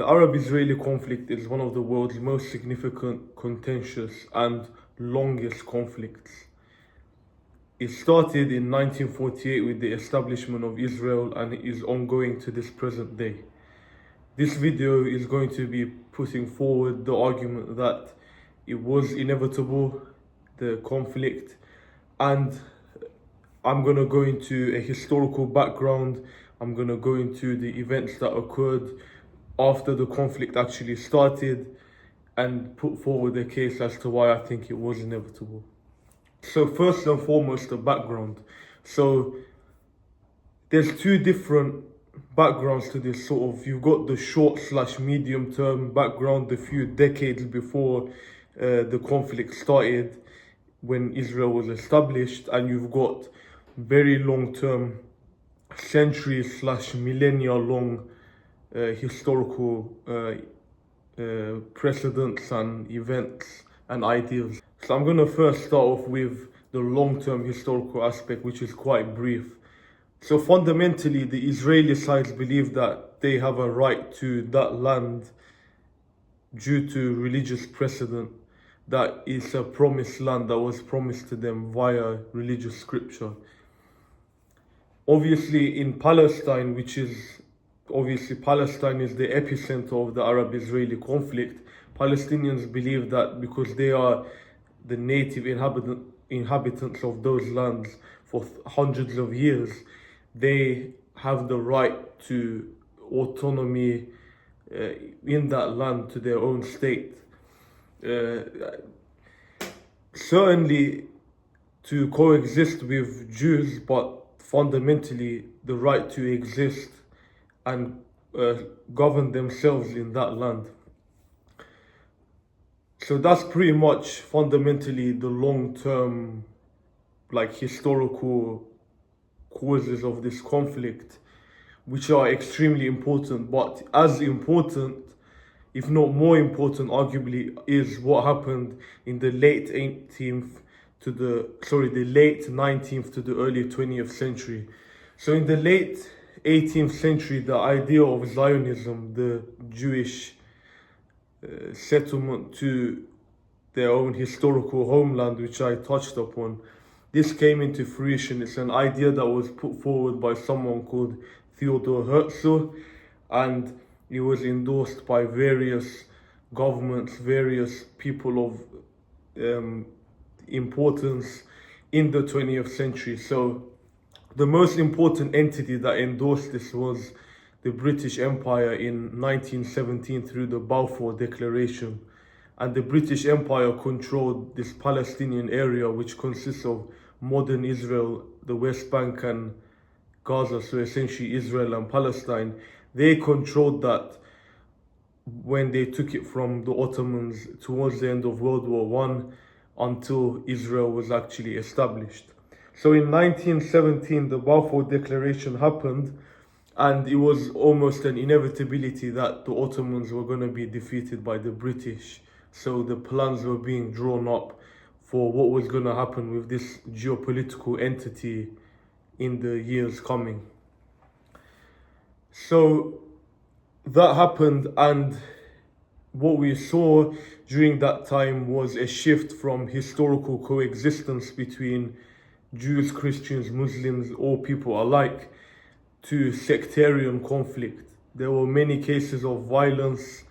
The Arab-Israeli conflict is one of the world's most significant, contentious, and longest conflicts. It started in 1948 with the establishment of Israel and it is ongoing to this present day. This video is going to be putting forward the argument that it was inevitable, the conflict, and I'm going to go into a historical background. I'm going to go into the events that occurred after the conflict actually started and put forward a case as to why I think it was inevitable. So first and foremost, the background. So there's two different backgrounds to this sort of. You've got the short/medium term background, a few decades before the conflict started, when Israel was established, and you've got very long term, centuries/millennia long historical precedents and events and ideas. So I'm going to first start off with the long-term historical aspect, which is quite brief. So fundamentally, the Israeli sides believe that they have a right to that land due to religious precedent, that is a promised land that was promised to them via religious scripture. Obviously, in Palestine, Palestine is the epicenter of the Arab-Israeli conflict. Palestinians believe that because they are the native inhabitants of those lands for hundreds of years, they have the right to autonomy in that land, to their own state. Certainly to coexist with Jews, but fundamentally the right to exist and govern themselves in that land. So that's pretty much fundamentally the long-term, historical causes of this conflict, which are extremely important. But as important, if not more important, arguably, is what happened in the late 19th to the early 20th century. So in the late 18th century, the idea of Zionism, the Jewish settlement to their own historical homeland, which I touched upon, this came into fruition. It's an idea that was put forward by someone called Theodor Herzl, and it was endorsed by various governments, various people of importance in the 20th century. So the most important entity that endorsed this was the British Empire in 1917 through the Balfour Declaration. And the British Empire controlled this Palestinian area, which consists of modern Israel, the West Bank and Gaza, so essentially Israel and Palestine. They controlled that when they took it from the Ottomans towards the end of World War I, until Israel was actually established. So in 1917, the Balfour Declaration happened, and it was almost an inevitability that the Ottomans were going to be defeated by the British. So the plans were being drawn up for what was going to happen with this geopolitical entity in the years coming. So that happened, and what we saw during that time was a shift from historical coexistence between Jews, Christians, Muslims, all people alike, to sectarian conflict. There were many cases of violence,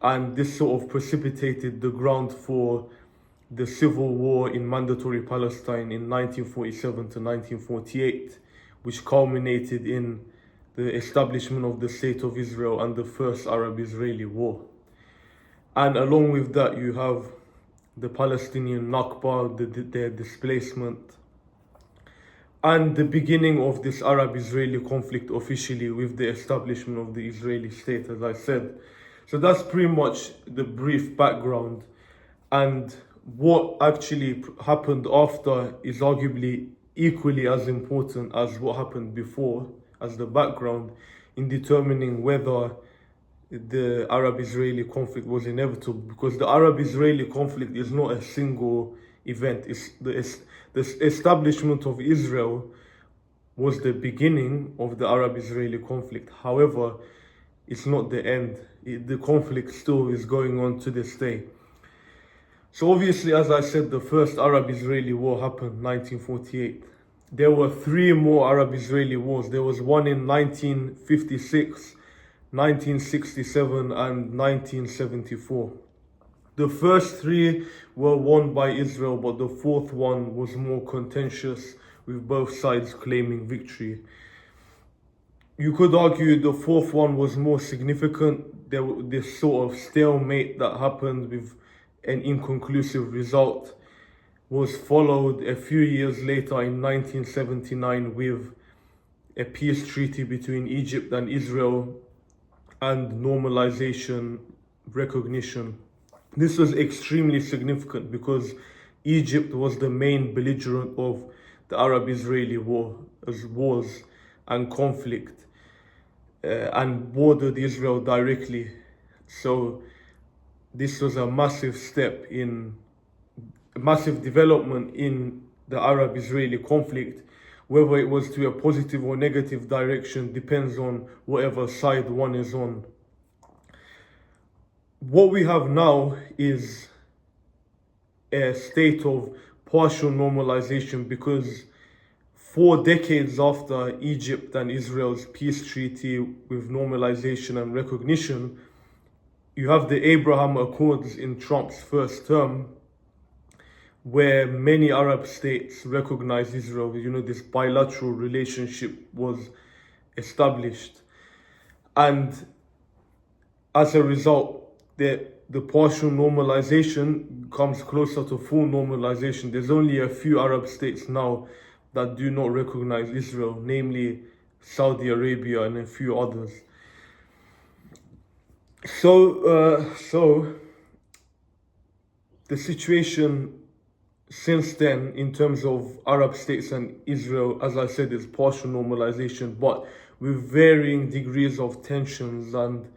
and this sort of precipitated the ground for the civil war in Mandatory Palestine in 1947 to 1948, which culminated in the establishment of the State of Israel and the First Arab-Israeli War. And along with that, you have the Palestinian Nakba, their displacement, and the beginning of this Arab-Israeli conflict officially with the establishment of the Israeli state, as I said. So that's pretty much the brief background. And what actually happened after is arguably equally as important as what happened before, as the background in determining whether the Arab-Israeli conflict was inevitable. Because the Arab-Israeli conflict is not a single event. It's the establishment of Israel was the beginning of the Arab-Israeli conflict. However, it's not the end. The conflict still is going on to this day. So obviously, as I said, the first Arab-Israeli war happened 1948. There were three more Arab-Israeli wars. There was one in 1956, 1967, and 1974. The first three were won by Israel, but the fourth one was more contentious, with both sides claiming victory. You could argue the fourth one was more significant. There was this sort of stalemate that happened with an inconclusive result was followed a few years later in 1979 with a peace treaty between Egypt and Israel and normalization recognition. This was extremely significant because Egypt was the main belligerent of the Arab-Israeli wars and conflict and bordered Israel directly. So this was a massive development in the Arab-Israeli conflict. Whether it was to a positive or negative direction depends on whatever side one is on. What we have now is a state of partial normalization because 4 decades after Egypt and Israel's peace treaty with normalization and recognition, you have the Abraham Accords in Trump's first term, where many Arab states recognized Israel. This bilateral relationship was established. And as a result, the partial normalization comes closer to full normalization. There's only a few Arab states now that do not recognize Israel, namely Saudi Arabia and a few others. So the situation since then, in terms of Arab states and Israel, as I said, is partial normalization, but with varying degrees of tensions. And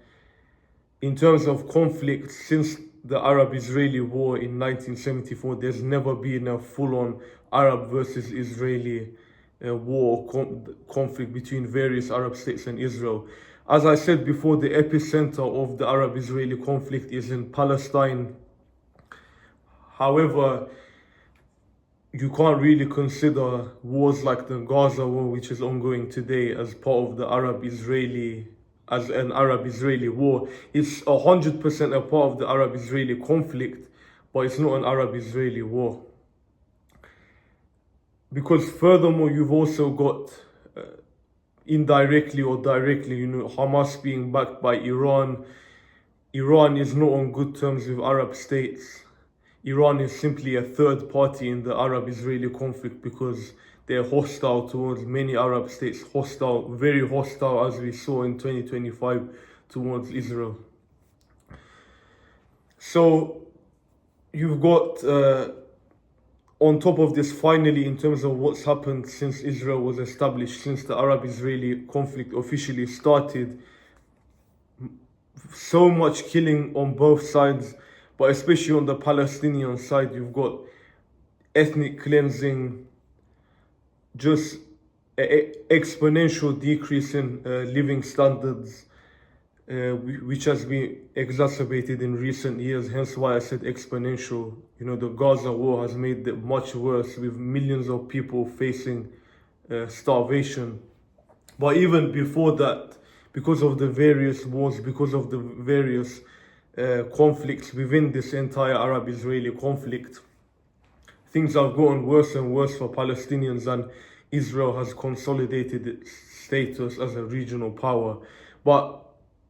in terms of conflict, since the Arab-Israeli war in 1974, there's never been a full-on Arab versus Israeli conflict between various Arab states and Israel. As I said before, the epicenter of the Arab-Israeli conflict is in Palestine. However, you can't really consider wars like the Gaza war, which is ongoing today, as part of the as an Arab-Israeli war. It's 100% a part of the Arab-Israeli conflict, but it's not an Arab-Israeli war. Because furthermore, you've also got indirectly or directly, Hamas being backed by Iran. Iran is not on good terms with Arab states. Iran is simply a third party in the Arab-Israeli conflict because they're hostile towards many Arab states, very hostile, as we saw in 2025, towards Israel. So you've got, on top of this, finally, in terms of what's happened since Israel was established, since the Arab-Israeli conflict officially started, so much killing on both sides, but especially on the Palestinian side. You've got ethnic cleansing, just exponential decrease in living standards, which has been exacerbated in recent years, hence why I said exponential. The Gaza war has made it much worse, with millions of people facing starvation. But even before that, because of the various wars, because of the various conflicts within this entire Arab-Israeli conflict, things have gotten worse and worse for Palestinians, and Israel has consolidated its status as a regional power. But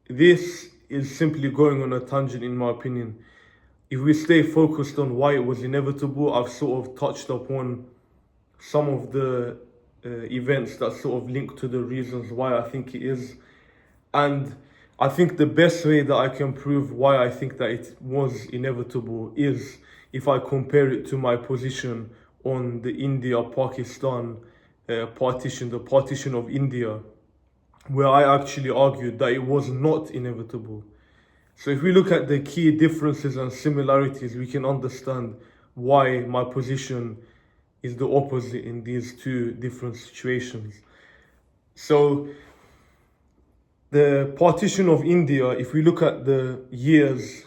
this is simply going on a tangent, in my opinion. If we stay focused on why it was inevitable, I've sort of touched upon some of the events that sort of link to the reasons why I think it is. And I think the best way that I can prove why I think that it was inevitable is if I compare it to my position on the India-Pakistan partition, the partition of India, where I actually argued that it was not inevitable. So if we look at the key differences and similarities, we can understand why my position is the opposite in these two different situations. So The partition of India, if we look at the years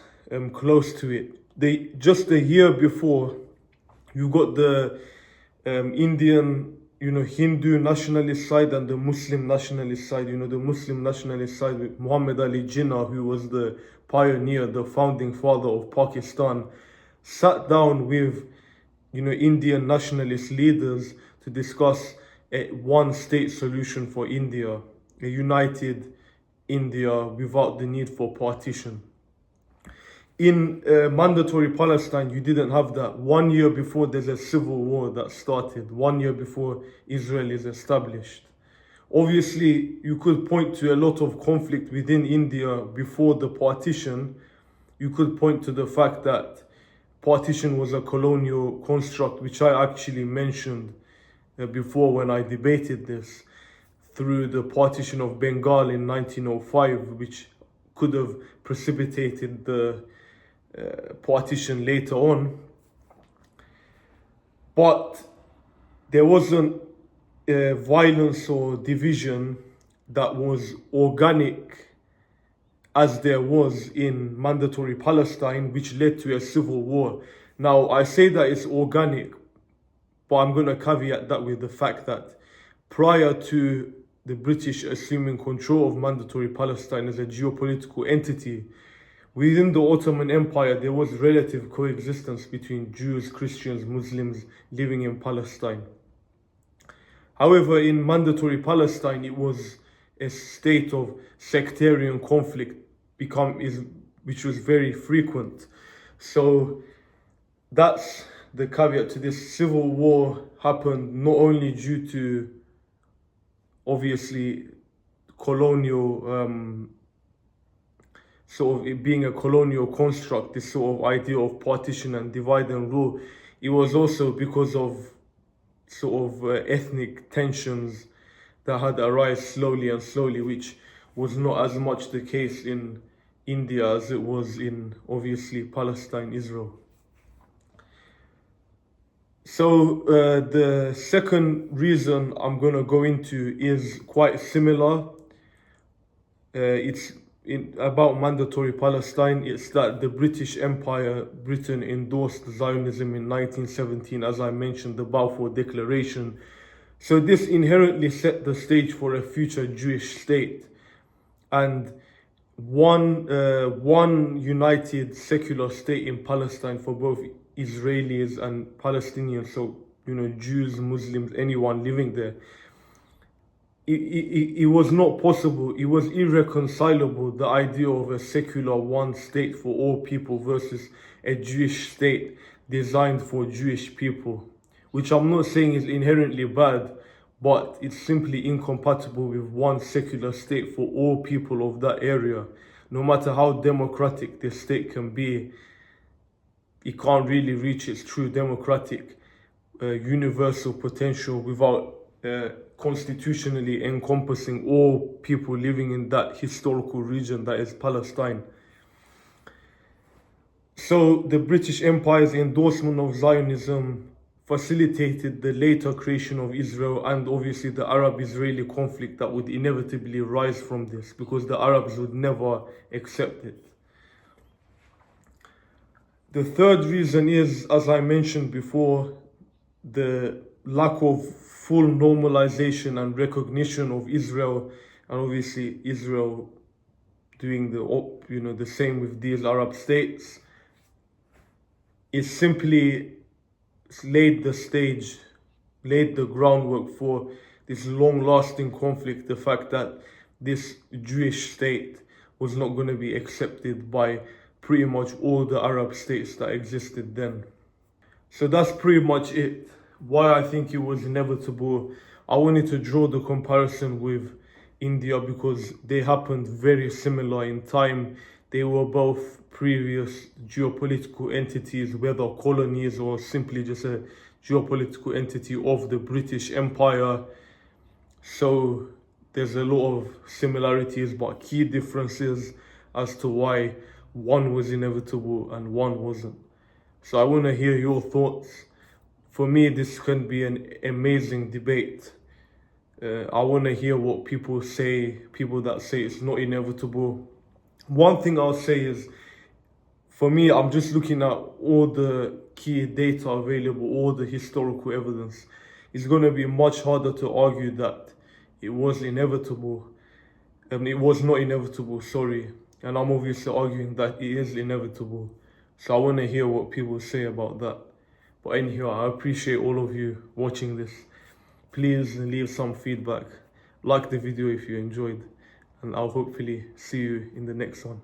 close to it, just a year before, you got the Indian, Hindu nationalist side and the Muslim nationalist side. The Muslim nationalist side with Muhammad Ali Jinnah, who was the pioneer, the founding father of Pakistan, sat down with, Indian nationalist leaders to discuss a one-state solution for India, a united India without the need for partition. In mandatory Palestine, you didn't have that. 1 year before, there's a civil war that started. 1 year before Israel is established. Obviously, you could point to a lot of conflict within India before the partition. You could point to the fact that partition was a colonial construct, which I actually mentioned before when I debated this, through the partition of Bengal in 1905, which could have precipitated the partition later on. But there wasn't violence or division that was organic as there was in mandatory Palestine, which led to a civil war. Now, I say that it's organic, but I'm going to caveat that with the fact that prior to the British assuming control of mandatory Palestine as a geopolitical entity, within the Ottoman Empire, there was relative coexistence between Jews, Christians, Muslims living in Palestine. However, in mandatory Palestine, it was a state of sectarian conflict which was very frequent. So that's the caveat to this. Civil war happened not only due to, obviously, colonial, sort of it being a colonial construct, this sort of idea of partition and divide and rule. It was also because of sort of ethnic tensions that had arisen slowly, which was not as much the case in India as it was in, obviously, Palestine, Israel. So the second reason I'm going to go into is quite similar. It's about mandatory Palestine. It's that the British Empire, Britain, endorsed Zionism in 1917, as I mentioned, the Balfour Declaration. So this inherently set the stage for a future Jewish state. And one united secular state in Palestine for both Israelis and Palestinians, so Jews, Muslims, anyone living there. It was not possible. It was irreconcilable, the idea of a secular one state for all people versus a Jewish state designed for Jewish people, which I'm not saying is inherently bad, but it's simply incompatible with one secular state for all people of that area. No matter how democratic the state can be, it can't really reach its true democratic universal potential without constitutionally encompassing all people living in that historical region that is Palestine. So the British Empire's endorsement of Zionism facilitated the later creation of Israel and obviously the Arab-Israeli conflict that would inevitably rise from this, because the Arabs would never accept it. The third reason is, as I mentioned before, the lack of full normalization and recognition of Israel, and obviously Israel doing the same with these Arab states. It simply laid the groundwork for this long-lasting conflict. The fact that this Jewish state was not going to be accepted by pretty much all the Arab states that existed then. So that's pretty much it. Why I think it was inevitable. I wanted to draw the comparison with India because they happened very similar in time. They were both previous geopolitical entities, whether colonies or simply just a geopolitical entity of the British Empire. So there's a lot of similarities but key differences as to why one was inevitable and one wasn't. So I want to hear your thoughts. For me, this can be an amazing debate. I want to hear what people say, people that say it's not inevitable. One thing I'll say is, for me, I'm just looking at all the key data available, all the historical evidence. It's going to be much harder to argue that it was inevitable. It was not inevitable, sorry. And I'm obviously arguing that it is inevitable. So I want to hear what people say about that. But anyhow, I appreciate all of you watching this. Please leave some feedback. Like the video if you enjoyed. And I'll hopefully see you in the next one.